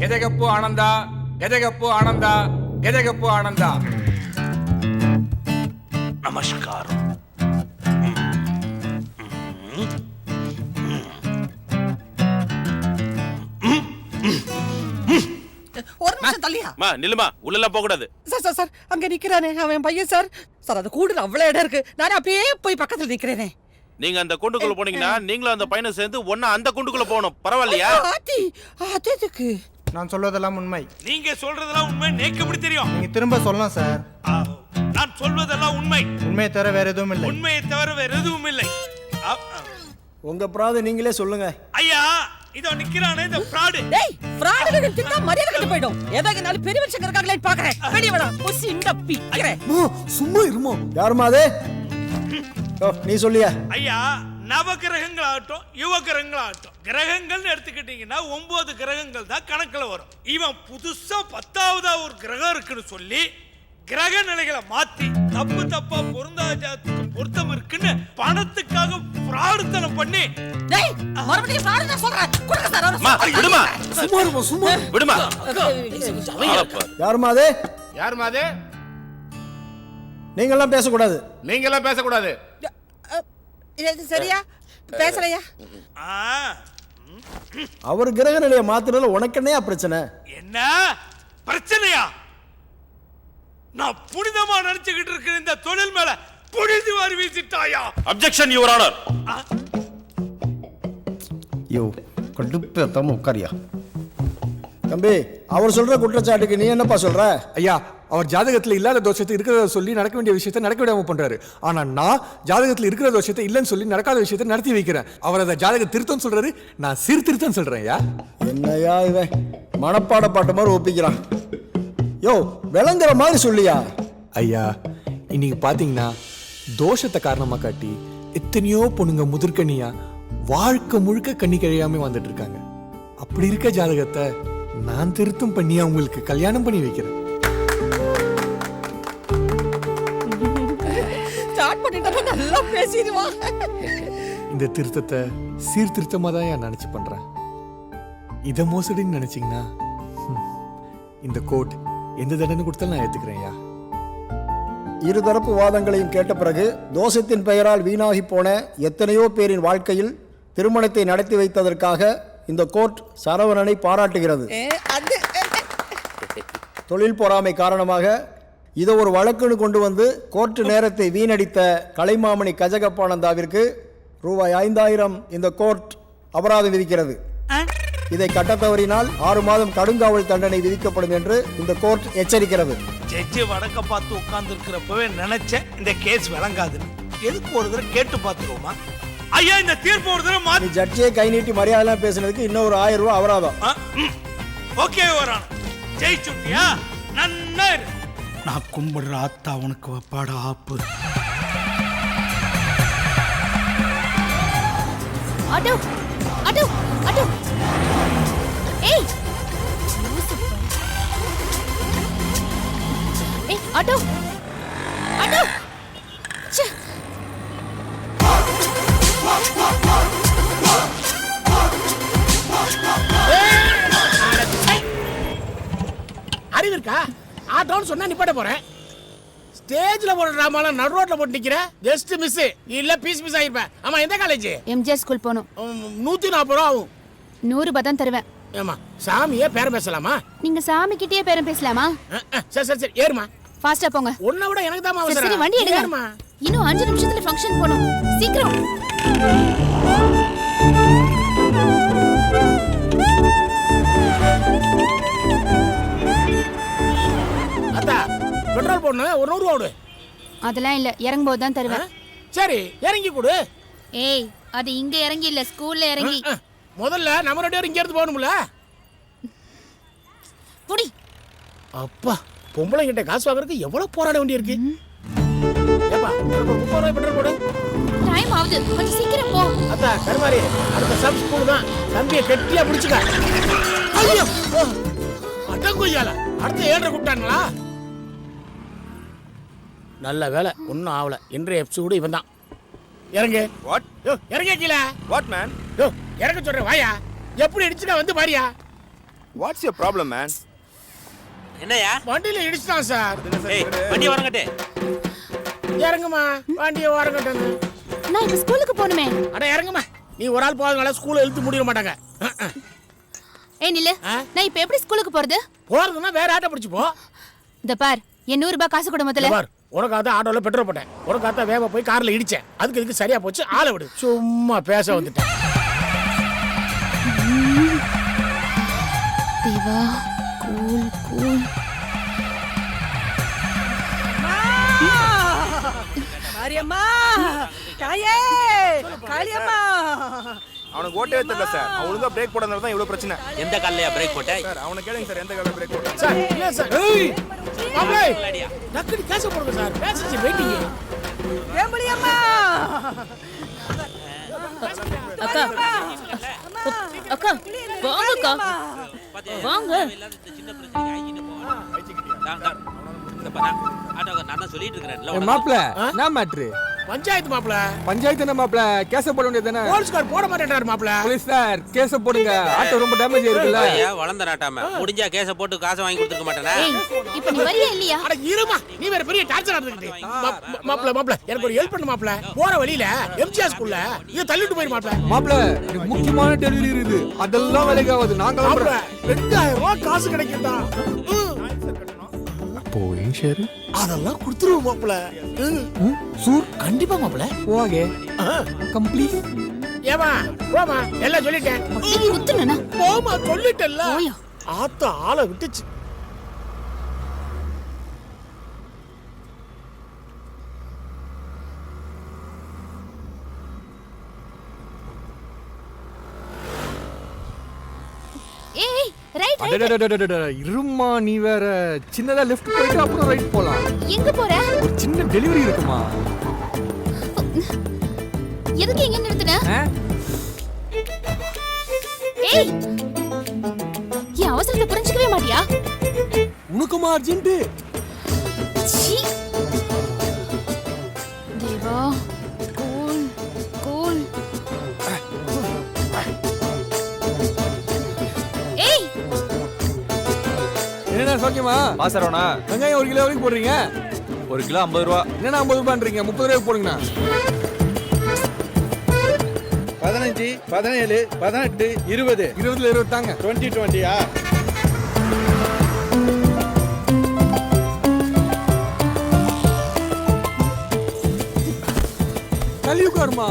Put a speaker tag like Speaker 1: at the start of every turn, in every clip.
Speaker 1: ಗೆದೆಗಪ್ಪು ಆನಂದ ಗೆದೆಗಪ್ಪು ಆನಂದ ಗೆದೆಗಪ್ಪು ಆನಂದ.
Speaker 2: நமஸ்காரம்.
Speaker 3: ஒரு நிமிஷம் தள்ளியா
Speaker 2: நில்லுமா, உள்ளெல்லாம் போக கூடாது.
Speaker 3: சார் சார் அங்க நிக்கிறானே அவன் பையன் சார். சார் அது கூட அவ்வளவு இடம் இருக்கு, நானே அப்படியே போய் பக்கத்துல நிக்கிறேனே.
Speaker 2: நீங்க அந்த குண்டுக்குள்ள போனீங்கன்னா நீங்களும் அந்த பையனை சேர்ந்து ஒண்ணா அந்த குண்டுக்குள்ள போகணும். பரவாயில்லையா?
Speaker 3: அதுக்கு
Speaker 4: நான் சொல்வதெல்லாம் உண்மை.
Speaker 5: நீங்க சொல்றதெல்லாம் உண்மை, எனக்கு எப்படி தெரியும்?
Speaker 4: நீங்க திரும்ப சொல்லலாம் சார்.
Speaker 5: நான் சொல்வதெல்லாம் உண்மை.
Speaker 4: உண்மையை தவிர வேற எதுவும் இல்லை.
Speaker 5: உண்மையை தவிர வேற எதுவும் இல்லை.
Speaker 6: உங்க பிராது நீங்களே சொல்லுங்க.
Speaker 5: ஐயா, இதோ நிக்கிறானே இந்த ஃப்ராட்.
Speaker 3: டேய் ஃப்ராட் கிட்ட மரியாதை கெட்டு போய்டும். ஏதாகனால பெரிய மனுஷங்க இருக்காங்களே பாக்குறேன். வெளிய வாடா, புசி இந்த பிக்கிறேன்.
Speaker 6: சும்மா இருமோ. யாருமா அது? நீ சொல்லியா?
Speaker 5: ஐயா, நவகிரகங்களாகட்டும் யுவகிரகங்களாகட்டும், கிரகங்கள்னு எடுத்துக்கிட்டீங்கன்னா 9 கிரகங்கள் தான் கணக்குல வரும். இவன் புதுசா 10ஆவதா ஒரு கிரகம் இருக்குன்னு சொல்லி கிரக நிலைகளை மாத்தி தப்பு தப்பா பொருந்தாஜாத்துக்கு பொருத்தம் இருக்குன்னு பணத்துக்காக ஃப்ராடுத்தனம் பண்ணி.
Speaker 3: டேய் மறுபடியும் ஃப்ராட் தான் சொல்றேன். குடுங்க சார் அவரை.
Speaker 2: விடுமா.
Speaker 6: சும்மா இருமோ, சும்மா
Speaker 2: விடுமா.
Speaker 6: யாருமா அது?
Speaker 1: யாருமா அது?
Speaker 6: நீங்க எல்லாம் பேசக்கூடாது.
Speaker 1: நீங்க எல்லாம் பேசக்கூடாது.
Speaker 3: இது சரியா பேசலையா?
Speaker 6: அவர் கிரக நிலையை மாத்துறதுல உனக்கு என்னையா பிரச்சனை?
Speaker 5: என்ன பிரச்சனையா? நான் புனிதமா நினைச்சுக்கிட்டு இருக்கிற இந்த தொழில் மேல புனிது வாரி வீசிட்டாயா?
Speaker 2: Objection your honour.
Speaker 6: யோ கடுப்பே தம்ம உட்காரியா. தம்பி, அவர் சொல்ற குற்றச்சாட்டுக்கு நீ என்னப்பா சொல்ற?
Speaker 7: ஐயா, அவர் ஜாதகத்துல இல்லாத தோஷத்தை இருக்கிறத சொல்லி நடக்க வேண்டிய விஷயத்தை நடக்க விடாம பண்றாரு. ஆனா நான் ஜாதகத்துல இருக்கிற தோஷத்தை இல்லைன்னு சொல்லி நடக்காத விஷயத்தை நடத்தி வைக்கிறேன். அவர் அதை ஜாதக திருத்தம் சொல்றாரு, நான் சீர்திருத்தம் சொல்றேன். ஐயா
Speaker 6: என்னையா இவன் மனப்பாட பாட்டு மாதிரி ஒப்பிக்கிறான். யோ விளங்குற மாதிரி சொல்லியா?
Speaker 7: ஐயா, இன்னைக்கு பாத்தீங்கன்னா தோஷத்தை காரணமா காட்டி எத்தனையோ பொண்ணுங்க முதிர்கண்ணியா வாழ்க்கை முழுக்க கண்ணி கழியாம வந்துட்டு இருக்காங்க. அப்படி இருக்க ஜாதகத்தை நான் திருத்தம் பண்ணி அவங்களுக்கு கல்யாணம் பண்ணி வைக்கிறேன்.
Speaker 3: ஸ்டார்ட் பண்ணிட்டா நல்லா பேசிடுவா.
Speaker 7: இந்த திருத்தத்தை சீர்திருத்தமா தான் நினைச்சு பண்றேன். இத மோசடின்னு நினைச்சீங்கன்னா இந்த கோர்ட் எந்த தண்டனை கொடுத்தாலும் நான் ஏத்துக்கிறேன். ஐயா,
Speaker 6: இருதரப்பு வாதங்களையும் கேட்ட பிறகு தோஷத்தின் பெயரால் வீணாகி போன எத்தனையோ பேரின் வாழ்க்கையில் திருமணத்தை நடத்தி வைத்ததற்காக இந்த கோர்ட் சரவணனை பாராட்டுகிறது. தொழில் பொறாமை காரணமாக இதை ஒரு வழக்குன்னு கொண்டு வந்து கோர்ட் நேரத்தை வீணடித்த கலைமாமணி கஜகப்பானந்தாவிற்கு ரூபாய் 5000 இந்த கோர்ட் அபராதம் விதிக்கிறது. இதை கட்ட தவறினால் 6 மாதம் கடுங்காவல் தண்டனை விதிக்கப்படும் என்று இந்த கோர்ட் எச்சரிக்கிறது.
Speaker 5: ஜட்ஜி வடக்க பார்த்து உட்கார்ந்து இருக்கிறப்பவே நினைச்சேன் இந்த கேஸ் விளங்காது. எதுக்கு ஒரு தடவை கேட்டு பார்த்துருவோமா? ஐயா, இந்த தீர்ப்பு ஒரு தடவை மாத்தி.
Speaker 6: ஜட்ஜியை கை நீட்டி மரியாதை பேசுனதுக்கு இன்னும் ஒரு 1000 ரூபாய் அபராதம்.
Speaker 5: ஓகே வரான். ஜெயிச்சுட்டியா? நன்னா இரு.
Speaker 8: நான் கும்பிடுற ஆத்தா உனக்கு வப்பாட ஆப்பு.
Speaker 9: Auto auto auto. ஏய் ஏய் ஆட்டோ ஆட்டோ. ச்சே.
Speaker 8: அறிவு இருக்கா? ஆட்டோன்னு சொன்னா நிப்பாட்ட போறேன். ஸ்டேஜ்ல போற டிராமால நடு ரோட்ல போட்டு நிக்கிற. ஜஸ்ட் மிஸ் இல்ல பீஸ் ஆயிருப்பேன். ஆமா, எந்த காலேஜ்?
Speaker 9: எம்ஜிஆர் ஸ்கூல் போணும்.
Speaker 8: 140 ரூபா ஆகும்.
Speaker 9: 100 ரூபாய் தான் தருவேன்.
Speaker 8: ஏமா சாமியே பேரம் பேசலாமா?
Speaker 9: நீங்க சாமி கிட்டயே பேரம் பேசலாமா?
Speaker 8: சரி சரி சரி ஏறுமா.
Speaker 9: ஃபாஸ்டா போங்க.
Speaker 8: உன்னை விட எனக்கு தான்
Speaker 9: சரி
Speaker 8: அவசரம்.
Speaker 9: வண்டி எடுங்க.
Speaker 8: ஏறுமா.
Speaker 9: இன்னும் 5 நிமிஷத்துல ஃபங்க்ஷன் போணும். சீக்கிரம்.
Speaker 8: அத்தா பெட்ரோல் போடணும். ஒரு 100 ரூபா கொடு.
Speaker 9: அதெல்லாம் இல்ல, இறங்கும்போது தான் தருவேன்.
Speaker 8: சரி இறங்கி கொடு.
Speaker 9: ஏய், அது இங்க இறங்கி இல்ல, ஸ்கூல்ல இறங்கி.
Speaker 8: முதல்ல நம்ம 2 பேரும் இங்க இருந்து போகணும்ல.
Speaker 9: புடி.
Speaker 8: அப்பா, பொம்பளை கிட்ட காசு வாங்குறதுக்கு எவ்வளவு போராட வேண்டியிருக்கு. ஏப்பா, 30 ரூபாய் பெட்ரோல் போடு.
Speaker 9: டைம் ஆகுது, கொஞ்சம் சீக்கிரம் போ.
Speaker 8: அத்தா கருமாரி, அடுத்த சப் ஸ்கூல் தான். தம்பியை கெட்டியா பிடிச்சுக்க. ஐயோ, அட்டங்குய்யால அடுத்த 7:30 கூப்பிட்டாங்களா? நல்ல வேலை, ஒன்றும் ஆகல. இன்றைய எபிசோடு இவன் தான். இறங்கு.
Speaker 2: வாட்?
Speaker 8: யோ இறங்க கீழே.
Speaker 2: What man?
Speaker 8: யோ இறங்க சொல்றேன் வாயா. எப்படி அடிச்சுக்க வந்து பாரியா.
Speaker 10: What's your problem man?
Speaker 8: என்னையா வண்டியில இடிச்சிட்டான் சார்.
Speaker 2: ஏய் வண்டி வரங்கட்டே.
Speaker 8: இறங்குமா வண்டியை வரங்கட்டேன்னு.
Speaker 9: நான் இப்ப ஸ்கூலுக்கு போகணுமே.
Speaker 8: அட இறங்குமா, நீ ஒரு ஆள் போகிறதுனால ஸ்கூலை இழுத்து முடிய மாட்டாங்க.
Speaker 9: ஏய் நில்லு, நான் இப்ப எப்படி ஸ்கூலுக்கு போறது?
Speaker 8: போறதுன்னா வேற ஆட்டோ பிடிச்சு போ.
Speaker 9: இந்த பார், என் 100 ரூபாய் காசு கொடு முதல்ல.
Speaker 8: பார், உனக்காக ஆட்டோல பெட்ரோல் போட்டேன், உனக்காக வேகமா போய் கார்ல இடிச்சேன். அதுக்கு இதுக்கு சரியா போச்சு. ஆளை விடு, சும்மா பேச வந்துட்டேன்.
Speaker 9: தேவா கூல் கூல்.
Speaker 3: மாரியம்மா, தாயே, காளியம்மா.
Speaker 10: அவனுக்கு ஓட்டவே தெரியல சார். அவன் ஒழுங்கா பிரேக் போடாதனால தான் இவ்வளவு பிரச்சனை.
Speaker 2: எந்த கால்லையா பிரேக் போட்ட?
Speaker 10: சார் அவனை கேளுங்க சார், எந்த கால்ல பிரேக் போட்டான்?
Speaker 8: சார் இல்ல சார். ஏய் மாப்ள, டக்குனு கேச போடுங்க சார். பேசிச்சு வெயிட்டிங்.
Speaker 3: ஏம்பளியம்மா.
Speaker 9: அக்கா அக்கா வாங்கக்கா வாங்க.
Speaker 7: மாப்பிள என்ன மேட்ரு?
Speaker 8: பஞ்சாயத்து மாப்ள.
Speaker 7: பஞ்சாயத்து என்ன மாப்பிள? கேஸ போட வேண்டியதானே?
Speaker 8: போலீஸ்கார் போட மாட்டேன்றாரு மாப்ள.
Speaker 7: போலீஸ் சார் கேஸ போடுங்க. ஆட்டோ ரொம்ப டேமேஜ் ஆயிருக்குல்ல.
Speaker 2: வளர்ந்த நாட்டாம முடிஞ்சா கேஸ போட்டு காசை வாங்கி கொடுத்துக்க மாட்டானே.
Speaker 9: ஏய் இப்போ நீ வரியா இல்லையா?
Speaker 8: அட இருமா, நீ வேற பெரிய டார்ச்சர் நடந்துக்கிட்டு. மாப்ள எனக்கு ஒரு ஹெல்ப் பண்ணு மாப்ள. போற வழியில எம்ஜிஆர் ஸ்கூல்ல இத தள்ளிட்டு போயிரு மாப்ள.
Speaker 7: மாப்பிள எனக்கு முக்கியமான டெலிவரி இருக்குது, அதெல்லாம் வேலைக்கு ஆகாது. நான்
Speaker 8: மாப்ள
Speaker 7: கிளம்புறேன்.
Speaker 8: 2000 ரூபாய் காசு கிடைக்கும்டா.
Speaker 7: அப்போ என் ஷேர்
Speaker 8: அதெல்லாம் கொடுத்துருவோம் மாப்ள.
Speaker 7: சூர்
Speaker 8: கண்டிப்பா மாப்ள.
Speaker 7: Okay complete.
Speaker 8: ஏமா போமா, எல்லாம் சொல்லிட்டேன்.
Speaker 9: குத்துனனா
Speaker 8: போமா சொல்லிட்டேல்ல.
Speaker 9: போயா.
Speaker 8: ஆத்த ஆளை விட்டுச்சு.
Speaker 9: ஏய் ரைட் ரைட்.
Speaker 7: அடடடடடட இருமா, நீ வேற. சின்னதா லெஃப்ட் போயிட்டு அப்புறம் ரைட் போலாம்.
Speaker 9: எங்க போற?
Speaker 7: ஒரு சின்ன டெலிவரி இருக்குமா.
Speaker 9: எதுக்கு இங்க நிறுத்துன? ஏய் ஏன் அவசரத்தை புரிஞ்சுக்கவே மாட்டியா?
Speaker 7: உனக்குமா அர்ஜென்ட்?
Speaker 9: சீ. தேவா கூல் கூல். ஏய்
Speaker 7: என்ன சோக்கியமா?
Speaker 10: பாசறோனா
Speaker 7: வெங்காயம் 1 கிலோ வரைக்கும் போடுறீங்க.
Speaker 10: 1 கிலோ 50 ரூபா.
Speaker 7: என்னன்னா 50 ரூபான்றீங்க? 30 ரூபாய்க்கு போடுங்கண்ணா.
Speaker 10: 15 17 18 20
Speaker 7: 20ல 20 தாங்க.
Speaker 10: 20
Speaker 7: கழிவு காருமா.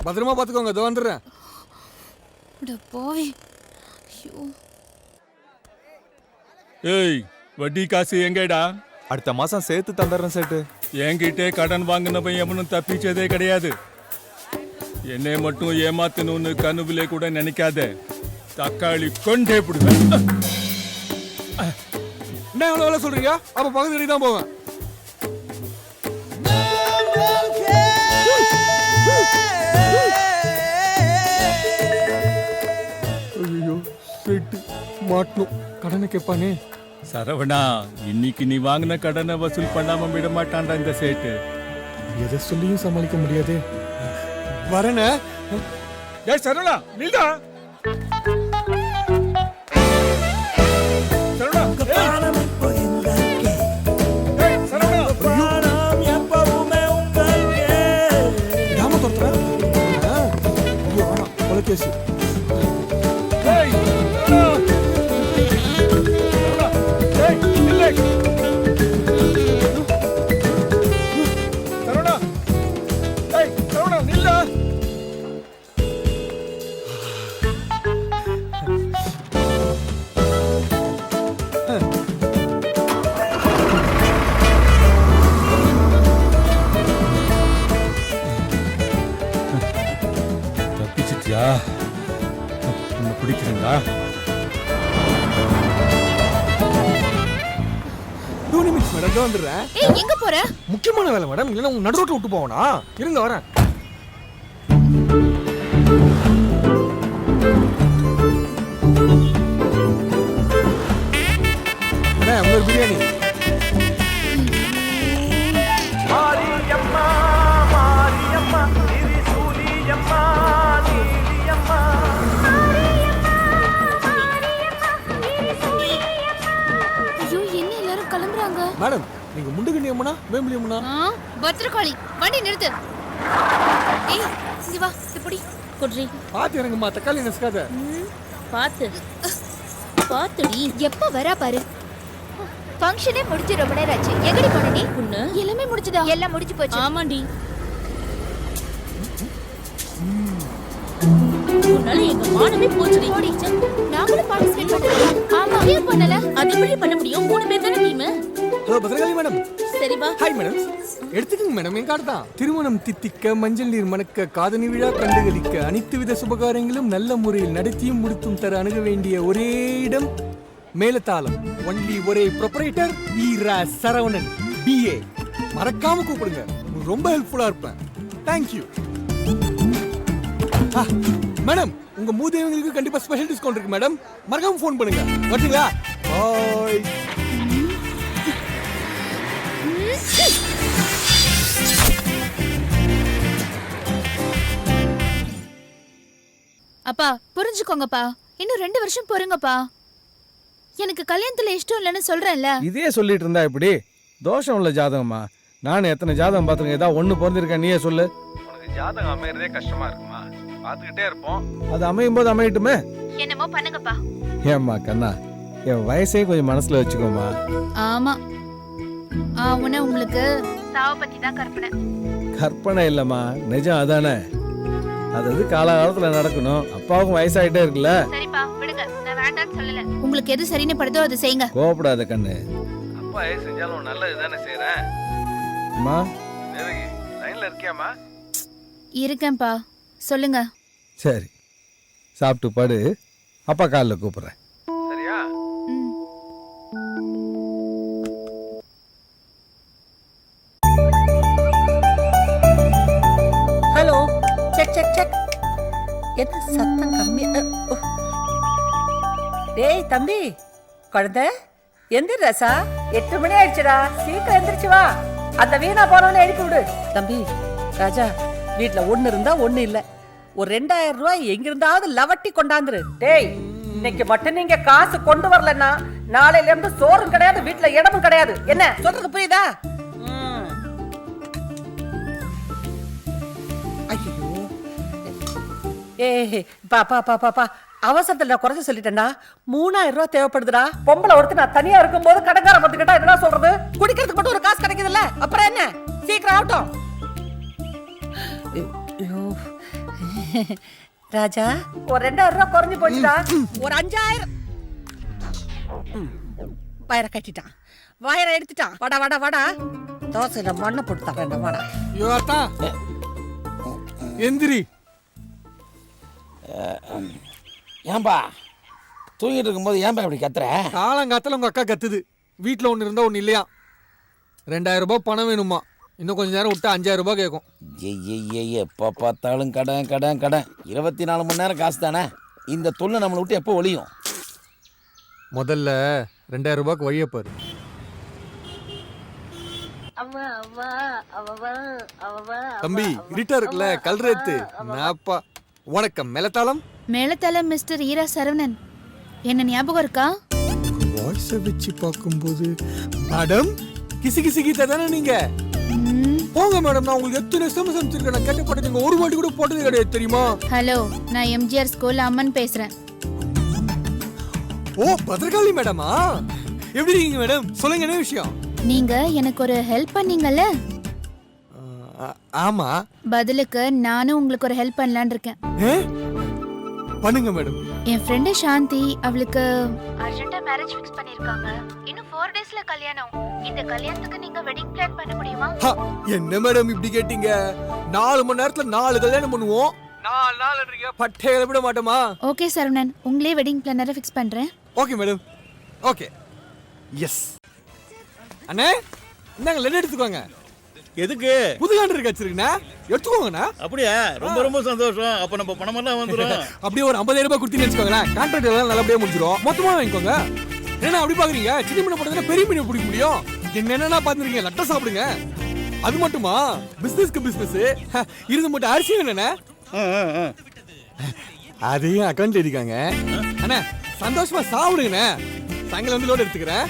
Speaker 7: பத்திரமா பாத்துக்கோங்க, இதோ வந்துடுறேன்.
Speaker 9: அட போய். ஐயோ.
Speaker 1: ஏய் வட்டி காசு எங்கடா?
Speaker 10: அடுத்த மாசம் சேர்த்து தந்துடுறேன் சேட்டு.
Speaker 1: என்கிட்டே கடன் வாங்கினவன் எவனும் தப்பிச்சதே கிடையாது. என்னை மட்டும் ஏமாத்தணும்னு கனவுலே கூட நினைக்காத. தக்காளி கொண்டே பிடுவேன்.
Speaker 7: என்ன எவ்வளவு வேலை சொல்றீங்க? அப்ப பக்கத்து வீட்டுக்கு தான் போவேன். ஐயோ செட்டு மாட்டணும். கடனை கேட்பானே.
Speaker 1: சரவணா, இன்னைக்கு நீ வாங்கின கடனை வசூல் பண்ணாம விட மாட்டான்டா இந்த சேட்டு.
Speaker 7: எதை சொல்லியும் சமாளிக்க முடியாது. வரேனே.
Speaker 1: ஏய் சரவணா, நில்டா. சரவணா, ஏய் சரவணா.
Speaker 7: ராம தோர்த்தா. ஐயோ வேணாம், கொலைகேசி.
Speaker 1: ஏய் சரவணா. ஏய் நில்லை. சரவணா. ஏய் சரவணா நில்லா. தப்பிச்சிட்டியா? உன்னை பிடிக்கிறேன்டா.
Speaker 7: 2 நிமிஷம் மேடம், இதோ வந்துடுறேன்.
Speaker 9: ஏய் எங்க போற?
Speaker 7: முக்கியமான வேலை மேடம், இல்லைன்னா உங்க நடு ரோட்ல விட்டு போவனா? இருங்க வரேன். அண்ணா ஒரு பிரியாணி. மேடம் நீங்க முண்டுகண்ணி அம்மனா வேம்பலி அம்மனா?
Speaker 9: பத்திரகாளி வண்டி நிறுத்து. ஏய் இங்க வா இப்படி குட்ரி.
Speaker 7: பாத்து இறங்குமா, தக்காளி நசுக்காத.
Speaker 9: பாத்து பாத்துடி. எப்ப வரா பாரு. ஃபங்க்ஷனே முடிஞ்சு ரொம்ப நேரம் ஆச்சு. எங்கடி போன நீ? உன்ன எல்லாமே முடிஞ்சதா? எல்லாம் முடிஞ்சு போச்சு. ஆமாண்டி. உன்னால எங்க மானமே போச்சுடி. நாங்களும் பார்ட்டிசிபேட் பண்ணோம். ஆமா ஏன் பண்ணல? அது எப்படி பண்ண முடியும்? 3 பேர் தான டீம்.
Speaker 7: Hello Bhadrakali madam.
Speaker 9: சரி வா.
Speaker 7: Hi madam. எடுத்துக்கங்க மேடம், என் கார்டு தான். திருமணம் தித்திக்க, மஞ்சள் நீர் மணக்க, காதணி விழா கண்டுகளிக்க, அனைத்து வித சுபகாரியங்களும் நல்ல முறையில் நடத்தியும் முடித்தும் தர அணுக வேண்டிய ஒரே இடம் மேலத்தாளம். ஒன்லி ஒரே ப்ரொபரேட்டர் ஈரா சரவணன் BA. மறக்காம கூப்பிடுங்க, உங்களுக்கு ரொம்ப ஹெல்ப்ஃபுல்லா இருப்பேன். தேங்க்யூ. மேடம் உங்க மூதேவங்களுக்கு கண்டிப்பா ஸ்பெஷல் டிஸ்கவுண்ட் இருக்கு மேடம், மறக்காம ஃபோன் பண்ணுங்க. வரீங்களா? பாய்.
Speaker 9: அப்பா புரிஞ்சுக்கோங்கப்பா, இன்னும் 2 வருஷம் பொறுங்கப்பா. எனக்கு கல்யாணத்துல இஷ்டம் இல்லைன்னு சொல்றேன்ல.
Speaker 11: இதே சொல்லிட்டு இருந்தா இப்படி தோஷம் உள்ள ஜாதகமா? நானும் எத்தனை ஜாதகம் பார்த்துருக்கேன், ஏதாவது ஒன்று பிறந்திருக்கேன், நீயே சொல்லு. உனக்கு ஜாதகம் அமையறதே கஷ்டமா இருக்குமா? பார்த்துக்கிட்டே இருப்போம், அது அமையும் போது அமையட்டுமே.
Speaker 9: என்னமோ பண்ணுங்கப்பா.
Speaker 11: ஏம்மா கண்ணா, என் வயசே கொஞ்சம் மனசுல வச்சுக்கோமா.
Speaker 9: ஆமா ஆவுனா உங்களுக்கு சாவ பத்தி தான் கற்பனை.
Speaker 11: கற்பனை இல்லம்மா, நிஜம் அதானே. அது காலகாலத்துல நடக்கணும். அப்பாவுக்கும் வயசாயிட்டே இருக்குல்ல.
Speaker 9: சரிப்பா விடுங்க, நான் வேண்டாம்னு சொல்லல. உங்களுக்கு எது சரின்னு படுதோ அது செய்யுங்க.
Speaker 11: கோபப்படாத கண்ணு, அப்பா ஏன் செஞ்சாலும் நல்லது தானே செய்யறேன். அம்மா தேவகி லைன்ல இருக்கியாமா?
Speaker 9: இருக்கேன்ப்பா, சொல்லுங்க.
Speaker 11: சரி சாப்பிட்டு படு, அப்பா காலைல கூப்பிடுறேன். சரியா?
Speaker 3: Hello, check check check. என்ன சத்தம் கம்மி? டேய் தம்பி, குழந்தை எந்திரி ராசா. 8 மணி ஆயிடுச்சுடா, சீக்கிரம் எந்திரிச்சு வா. அந்த வீணா போனவனை எழுப்பி விடு. தம்பி ராஜா, வீட்டுல 1 இருந்தா 1 இல்ல. ஒரு 2000 ரூபாய் எங்கிருந்தாவது லவட்டி கொண்டாந்துரு. டேய் இன்னைக்கு மட்டும் நீங்க காசு கொண்டு வரலன்னா நாளையில இருந்து சோறும் கிடையாது, வீட்டுல இடமும் கிடையாது. என்ன சொல்றது புரியுதா? ஐயோ ஏ பாப்பா பாப்பா, அவசரத்துல குறைஞ்சு சொல்லிட்டேன்டா. 3000 ரூபாய் தேவைப்படுதுடா. பொம்பளை ஒருத்தர் நான் தனியா இருக்கும் போது கடைக்கார பார்த்துக்கிட்டா என்ன சொல்றது? குடிக்கிறதுக்கு மட்டும் ஒரு காசு கிடைக்குதுல்ல, அப்புறம் என்ன? சீக்கிரம் ஆகட்டும். ராஜா ஒரு 2000 ரூபாய் குறைஞ்சு போச்சுடா. ஒரு 5000 வயரை கட்டிட்டான், வயரை எடுத்துட்டான். வாடா வாடா வாடா, தோசையில மண்ணை போட்டு தரேன்டா. வாடா
Speaker 7: யோகா எந்திரி.
Speaker 8: ஏன்பா தூங்கிட்டு இருக்கும்போது ஏன்பா இப்படி கத்துற?
Speaker 7: காலங்காத்தால உங்க அக்கா கத்துது, வீட்டில் 1 இருந்தா 1 இல்லையா. 2000 ரூபாய் பணம் வேணுமா, இன்னும் கொஞ்ச நேரம் விட்டா 5000 ரூபாய் கேட்கும்.
Speaker 8: எப்போ பார்த்தாலும் கடன் கடன் கடன். 24 மணி நேரம் காசு தானே. இந்த தொல்லை நம்மளை விட்டு எப்போ ஒழியும்?
Speaker 7: முதல்ல 2000 ரூபாய்க்கு வழியை பாரு. தம்பி இருட்டா இருக்குல்ல, கல்ரேத்து நாப்பா. வணக்கம் மேலத்தாளம்.
Speaker 9: மேலத்தாளம் மிஸ்டர் ஈரா சரவணன். என்ன ஞாபகம் இருக்கா?
Speaker 7: வாய்ஸை வச்சு பார்க்கும்போது மேடம் கிசி கிசி கீதா தானே நீங்க? போங்க மேடம், நான் உங்களுக்கு எத்தனை SMS அனுப்பிச்சிருக்கேன். நான் கேட்ட பாட்டு நீங்க ஒரு வாட்டி கூட போட்டது கிடையாது தெரியுமா?
Speaker 9: ஹலோ, நான் MGR ஸ்கூல் அம்மன் பேசுறேன்.
Speaker 7: ஓ பத்ரகாளி மேடமா, எப்படி இருக்கீங்க மேடம்? சொல்லுங்க, என்ன விஷயம்?
Speaker 9: நீங்க எனக்கு ஒரு ஹெல்ப் பண்ணீங்கல்ல?
Speaker 7: ஆமா.
Speaker 9: பதிலுக்கு நானும் உங்களுக்கு ஒரு ஹெல்ப் பண்ணலான்னு இருக்கேன்.
Speaker 7: பண்ணுங்க மேடம்.
Speaker 9: என் ஃப்ரெண்டு சாந்தி, அவளுக்கு அர்ஜென்ட்டா மேரேஜ் ஃபிக்ஸ் பண்ணிருக்காங்க. இன்னும் 4 டேஸ்ல கல்யாணம். இந்த கல்யாணத்துக்கு நீங்க வெட்டிங் பிளான் பண்ண முடியுமா?
Speaker 7: என்ன மேடம் இப்படி கேட்டீங்க? 4 மணி நேரத்துல 4 கல்யாணம் பண்ணுவோம். 4 நாள்ன்றீங்க, பட்டையில விட மாட்டோமா?
Speaker 9: ஓகே சரவணன், உங்களே வெட்டிங் பிளானரை ஃபிக்ஸ் பண்றேன்.
Speaker 7: Okay madam, okay. எஸ் அண்ணே, இந்தாங்க லெட் எடுத்துக்கோங்க.
Speaker 2: எதுக்கு?
Speaker 7: புது கான்ட்ராக்ட் வச்சிருக்கேண்ணா, எடுத்துக்கோங்கண்ணா.
Speaker 2: அப்படியா? ரொம்ப ரொம்ப சந்தோஷம். அப்ப நம்ம பணமெல்லாம் வந்துடும்.
Speaker 7: அப்படியே ஒரு 50000 ரூபாய் கொடுத்தீங்கன்னு வச்சுக்கோங்களேன், கான்ட்ராக்ட் எல்லாம் நல்லபடியா முடிஞ்சிடும். மொத்தமா வாங்கிக்கோங்க. ஏன்னா அப்படி பாக்குறீங்க, சின்ன மீனை போட்டதுன்னா பெரிய மீனை பிடிக்க முடியும். என்னென்ன பாத்துருக்கீங்க, லட்ட சாப்பிடுங்க. அது மட்டுமா, பிசினஸ்க்கு பிசினஸ் இருந்து மட்டும் அரிசி என்னண்ணே அதையும் அக்கௌண்ட் இருக்காங்க. அண்ணா சந்தோஷமா சாப்பிடுங்கண்ணே. சாயங்காலம் வந்து லோடு எடுத்துக்கிறேன்.